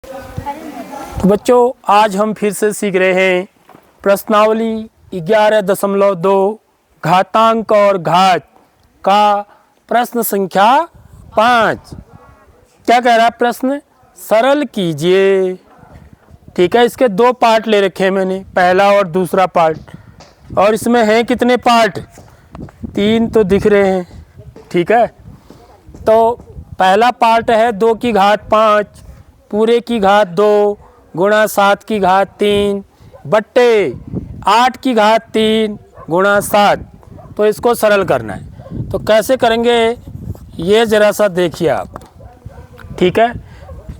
तो बच्चों आज हम फिर से सीख रहे हैं प्रश्नावली 11.2 घातांक और घात का प्रश्न संख्या 5। क्या कह रहा है प्रश्न? सरल कीजिए। ठीक है, इसके दो पार्ट ले रखे हैं मैंने, पहला और दूसरा पार्ट। और इसमें हैं कितने पार्ट? 3 तो दिख रहे हैं। ठीक है, तो पहला पार्ट है 2 की घात 5 पूरे की घात 2 गुणा 7 की घात 3 बट्टे 8 की घात 3 गुणा 7। तो इसको सरल करना है। तो कैसे करेंगे ये ज़रा सा देखिए आप। ठीक है,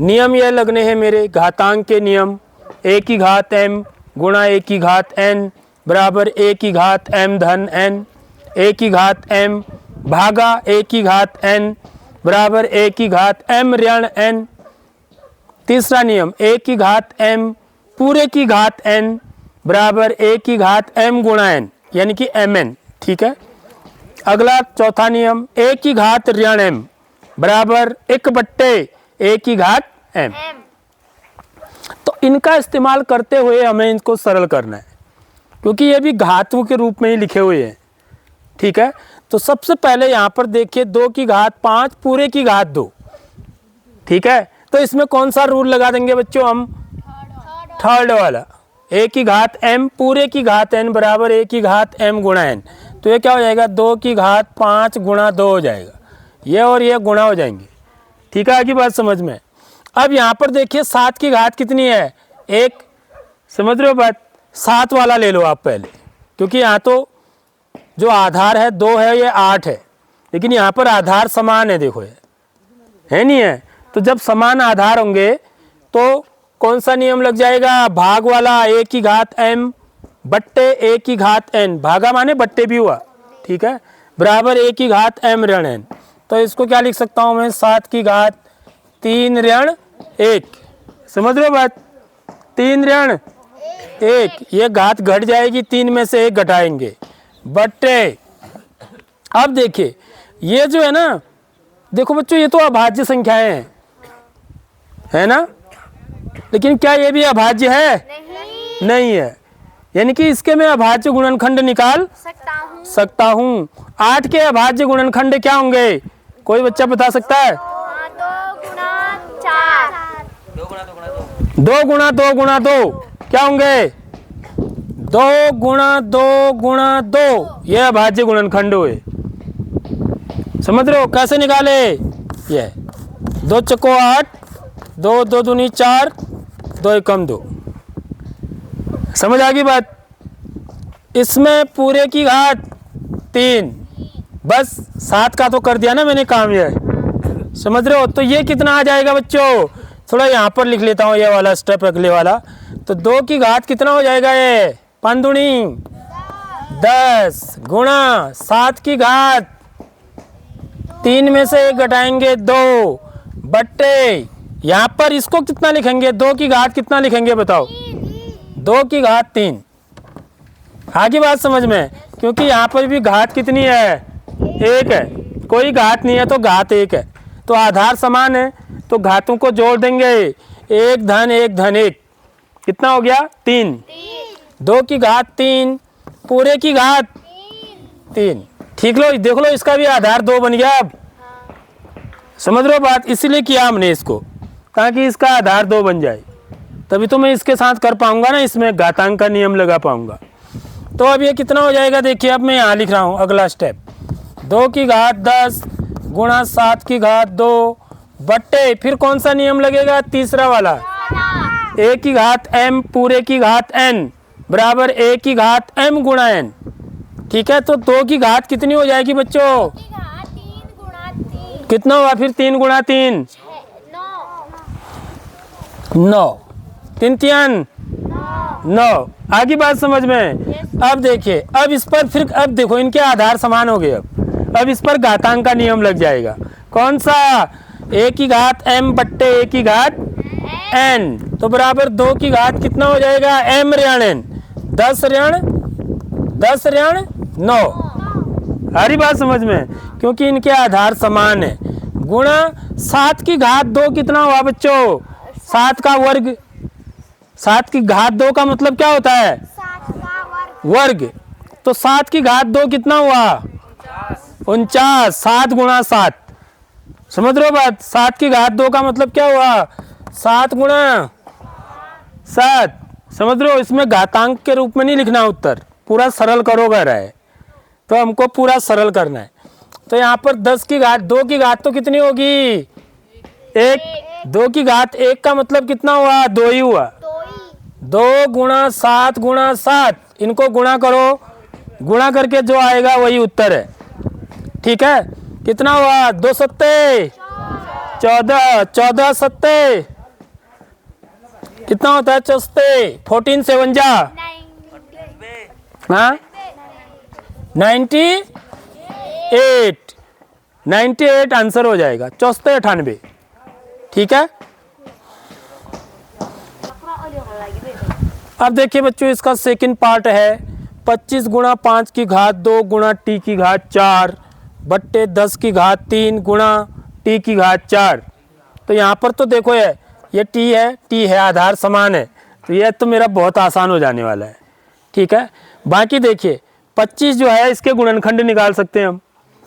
नियम ये लगने हैं मेरे घातांक के नियम। a की घात m गुणा a की घात n बराबर a की घात m धन n। a की घात m भागा a की घात n बराबर a की घात m ऋण n। तीसरा नियम a की घात m पूरे की घात n बराबर a की घात m गुणा n यानी कि mn। ठीक है, अगला चौथा नियम a की घात ऋण m बराबर 1 बट्टे a की घात m। तो इनका इस्तेमाल करते हुए हमें इनको सरल करना है, क्योंकि ये भी घातों के रूप में ही लिखे हुए हैं। ठीक है, तो सबसे पहले यहाँ पर देखिए 2 की घात 5 पूरे की घात 2। ठीक है, तो इसमें कौन सा रूल लगा देंगे बच्चों हम? थर्ड वाला। a की घात m पूरे की घात n बराबर a की घात m गुणा n। तो ये क्या हो जाएगा? 2 की घात 5 गुणा 2 हो जाएगा। ये और ये गुणा हो जाएंगे। ठीक है, आगे बात समझ में। अब यहाँ पर देखिए 7 की घात कितनी है? 1। समझ रहे हो बात? 7 वाला ले लो आप पहले, क्योंकि यहाँ तो जो आधार है 2 है, ये 8 है, लेकिन यहाँ पर आधार समान है। देखो ये है नहीं है? तो जब समान आधार होंगे तो कौन सा नियम लग जाएगा? भाग वाला। a की घात m बट्टे a की घात n, भागा माने बट्टे भी हुआ। ठीक है, बराबर a की घात m ऋण n। तो इसको क्या लिख सकता हूँ मैं? 7 की घात 3 ऋण 1। समझ रहे हो बात? 3 ऋण 1, ये घात घट जाएगी, 3 में से 1 घटाएंगे बट्टे। अब देखिए ये जो है ना, देखो बच्चों ये तो अभाज्य संख्याएं हैं, है ना? लेकिन क्या ये भी अभाज्य है? नहीं है। यानी कि इसके मैं अभाज्य गुणनखंड निकाल सकता हूँ। 8 के अभाज्य गुणनखंड क्या होंगे? कोई बच्चा बता सकता है? 2 गुणा 2 गुणा 2 क्या होंगे? 2 गुणा 2 गुणा 2, ये अभाज्य गुणनखंड हुए। समझ रहे हो कैसे निकाले? ये 2 चको 8, 2 2 दूनी 4, 2 एकम 2। समझ आ गई बात? इसमें पूरे की घात 3, बस 7 का तो कर दिया ना मैंने काम। ये समझ रहे हो? तो ये कितना आ जाएगा बच्चों? थोड़ा यहाँ पर लिख लेता हूँ ये वाला स्टेप, अगले वाला। तो 2 की घात कितना हो जाएगा? ये 5 दूनी 10 गुणा 7 की घात 3 में से 1 घटाएंगे 2 बट्टे, यहाँ पर इसको कितना लिखेंगे? 2 की घात कितना लिखेंगे बताओ? 2 की घात 3। आगे बात समझ में? क्योंकि यहाँ पर भी घात कितनी है? 1 है, कोई घात नहीं है तो घात 1 है। तो आधार समान है तो घातों को जोड़ देंगे। 1 धन 1 धन 1 कितना हो गया? 3। 2 की घात 3 पूरे की घात 3। ठीक लो, देख लो इसका भी आधार 2 बन गया। अब समझ रहे हो बात? इसीलिए किया हमने इसको, ताकि इसका आधार 2 बन जाए, तभी तो मैं इसके साथ कर पाऊंगा ना, इसमें घातांक का नियम लगा पाऊंगा। तो अब ये कितना हो जाएगा? देखिए अब मैं यहाँ लिख रहा हूँ अगला स्टेप। 2 की घात 10 गुणा 7 की घात 2 बट्टे, फिर कौन सा नियम लगेगा? तीसरा वाला। a की घात m पूरे की घात n बराबर a की घात m गुणा n। ठीक है, तो 2 की घात कितनी हो जाएगी बच्चों? कितना हुआ फिर? 3 गुणा 3 9, 3 3 9। आगे बात समझ में? अब देखिए, अब इस पर फिर अब देखो इनके आधार समान हो गए। अब इस पर घातांक का नियम लग जाएगा। कौन सा? a की घात m बट्टे a की घात n, तो बराबर 2 की घात कितना हो जाएगा? m ऋण n 10 ऋण 9। हरी बात समझ में? क्योंकि इनके आधार समान है। गुणा 7 की घात 2 कितना हुआ बच्चों? 7 का वर्ग, 7 की घात 2 का मतलब क्या होता है? वर्ग। तो 7 की घात 2 कितना हुआ? 49। 7 गुणा 7, समझ रहे हो बात? 7 की घात 2 का मतलब क्या हुआ? 7 गुणा 7, समझ रहे हो? इसमें घातांक के रूप में नहीं लिखना उत्तर, पूरा सरल करो कह रहा है, तो हमको पूरा सरल करना है। तो यहाँ पर 10 की घात 2 की घात तो कितनी होगी? 1। 2 की घात 1 का मतलब कितना हुआ? 2 ही हुआ। 2 गुणा 7 गुणा 7, इनको गुणा करो, गुणा करके जो आएगा वही उत्तर है। ठीक है, कितना हुआ? 2 सत्ते 14, 14 सत्ते कितना होता है? 64, 14 7 जा, हाँ 98, 98 आंसर हो जाएगा। 64 98, ठीक है। अब देखिए बच्चों, इसका सेकंड पार्ट है 25 गुणा 5 की घात 2 गुणा टी की घात 4 बट्टे 10 की घात 3 गुणा टी की घात 4। तो यहाँ पर तो देखो ये टी है, आधार समान है, तो ये तो मेरा बहुत आसान हो जाने वाला है। ठीक है, बाकी देखिए 25 जो है इसके गुणनखंड निकाल सकते हैं हम,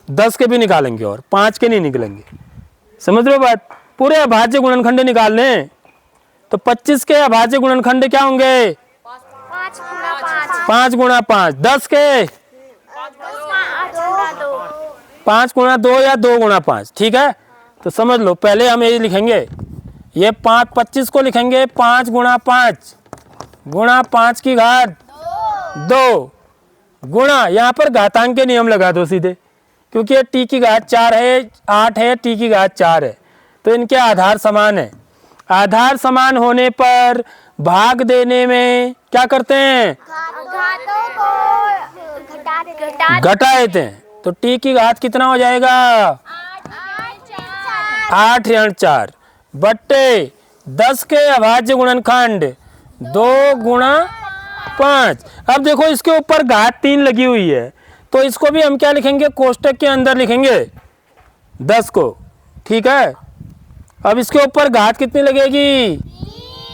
10 के भी निकालेंगे और 5 के नहीं निकलेंगे, समझ रहे हो बात? पूरे अभाज्य गुणनखंड निकालने, तो 25 के अभाज्य गुणनखंड क्या होंगे? 5 गुणा 5। 10 के 5 गुणा 2 या 2 गुणा 5, ठीक है। तो समझ लो, पहले हम ये लिखेंगे, ये 25 को लिखेंगे 5 गुणा 5 गुणा 5 की घात 2 गुणा, यहाँ पर घातांक के नियम लगा दो सीधे, क्योंकि ये टी की घात 4 है, 8 है, टी की घात 4 है, तो इनके आधार समान है। आधार समान होने पर भाग देने में क्या करते हैं? घटा देते हैं। तो टी की घात कितना हो जाएगा? 8 ऋण 4 बट्टे 10 के अभाज्य गुणनखंड 2 गुणा 5। अब देखो इसके ऊपर घात 3 लगी हुई है, तो इसको भी हम क्या लिखेंगे? कोष्टक के अंदर लिखेंगे 10 को, ठीक है। अब इसके ऊपर घात कितनी लगेगी?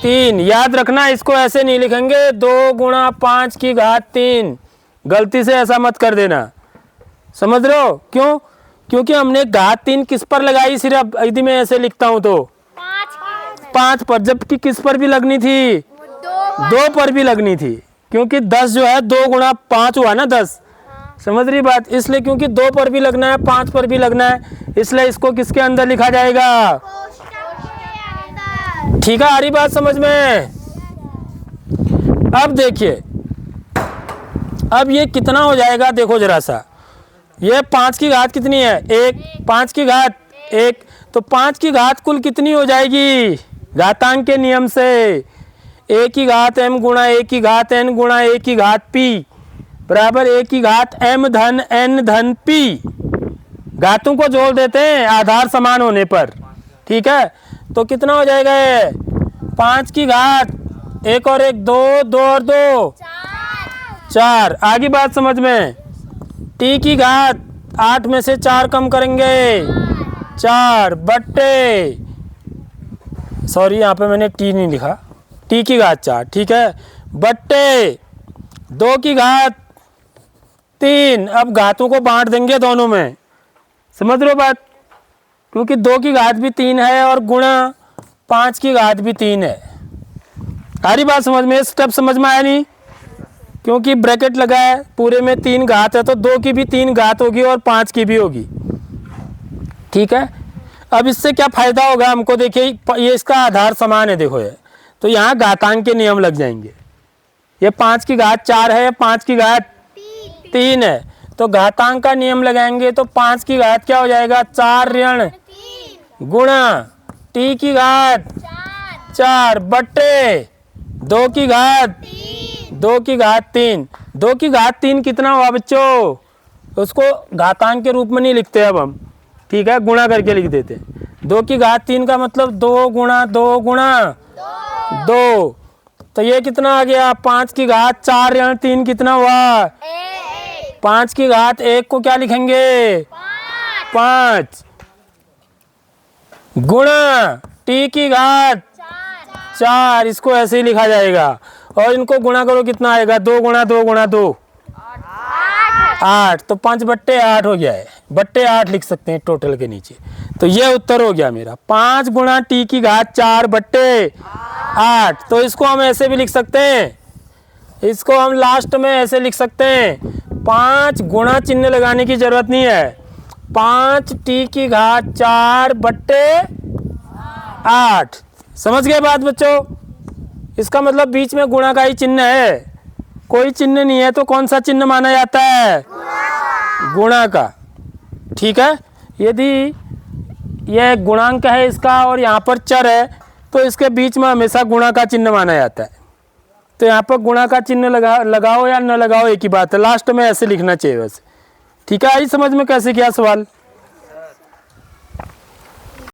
3। याद रखना, इसको ऐसे नहीं लिखेंगे 2 गुणा 5 की घात 3, गलती से ऐसा मत कर देना, समझ रहे हो? क्यों? क्योंकि हमने घात 3 किस पर लगाई? सिर्फ यदि मैं ऐसे लिखता हूं तो 5 पर, जबकि किस पर भी लगनी थी? 2 पर भी लगनी थी, क्योंकि 10 जो है 2 गुणा 5 हुआ ना 10, समझ रही बात? इसलिए क्योंकि 2 पर भी लगना है, 5 पर भी लगना है, इसलिए इसको किसके अंदर लिखा जाएगा? ठीक है, आ रही बात समझ में? अब देखिए, अब ये कितना हो जाएगा? देखो जरा सा, ये 5 की घात कितनी है? 1। 5 की घात 1, तो 5 की घात कुल कितनी हो जाएगी? घातांक के नियम से a की घात m गुणा a की घात n गुणा a की घात p बराबर a की घात m धन n धन p। घातों को जोड़ देते हैं आधार समान होने पर, ठीक है। तो कितना हो जाएगा? 5 की घात 1 और 1 2, 2 और 2 4। आगे बात समझ में? टी की घात 8 में से 4 कम करेंगे 4 बट्टे, सॉरी यहाँ पे मैंने टी नहीं लिखा, टी की घात 4, ठीक है, बट्टे 2 की घात 3। अब घातों को बांट देंगे दोनों में, समझ रहे हो बात? क्योंकि 2 की घात भी 3 है और गुणा 5 की घात भी 3 है। सारी बात समझ में? स्टेप समझ में आया नहीं? क्योंकि ब्रैकेट लगा है, पूरे में 3 घात है, तो 2 की भी 3 घात होगी और 5 की भी होगी, ठीक है। अब इससे क्या फायदा होगा हमको? देखिए ये इसका आधार समान है, देखो ये, तो यहाँ घातांक के नियम लग जाएंगे। ये 5 की घात 4 है, 5 की घात 3 है, तो घातांक का नियम लगाएंगे तो 5 की घात क्या हो जाएगा? 4 ऋण गुणा टी की घात 4 बट्टे 2 की घात 3। 2 की घात 3 कितना हुआ बच्चों? उसको घातांक के रूप में नहीं लिखते अब हम, ठीक है, गुणा करके लिख देते। 2 की घात 3 का मतलब 2 गुणा 2 गुणा 2, तो ये कितना आ गया? 5 की घात 4 ऋण 3 कितना हुआ? 5 की घात 1 को क्या लिखेंगे? 5 गुणा टी की घात 4, इसको ऐसे ही लिखा जाएगा। और इनको गुणा करो, कितना आएगा? 2 गुणा 2 गुणा 2 8, तो 5 बट्टे 8 हो गया है। बट्टे 8 लिख सकते हैं टोटल के नीचे। तो ये उत्तर हो गया मेरा 5 गुणा टी की घात 4 बट्टे 8। तो इसको हम ऐसे भी लिख सकते हैं, इसको हम लास्ट में ऐसे लिख सकते हैं, 5 गुणा चिन्ह लगाने की जरूरत नहीं है, 5 टी की घात 4 बट्टे 8। समझ गए बात बच्चों? इसका मतलब बीच में गुणा का ही चिन्ह है, कोई चिन्ह नहीं है तो कौन सा चिन्ह माना जाता है? गुणा का। ठीक है, यदि यह गुणांक है इसका और यहाँ पर चर है तो इसके बीच में हमेशा गुणा का चिन्ह माना जाता है। तो यहाँ पर गुणा का चिन्ह लगाओ या न लगाओ एक ही बात है, लास्ट में ऐसे लिखना चाहिए वैसे। ठीक है, आई समझ में कैसे किया सवाल?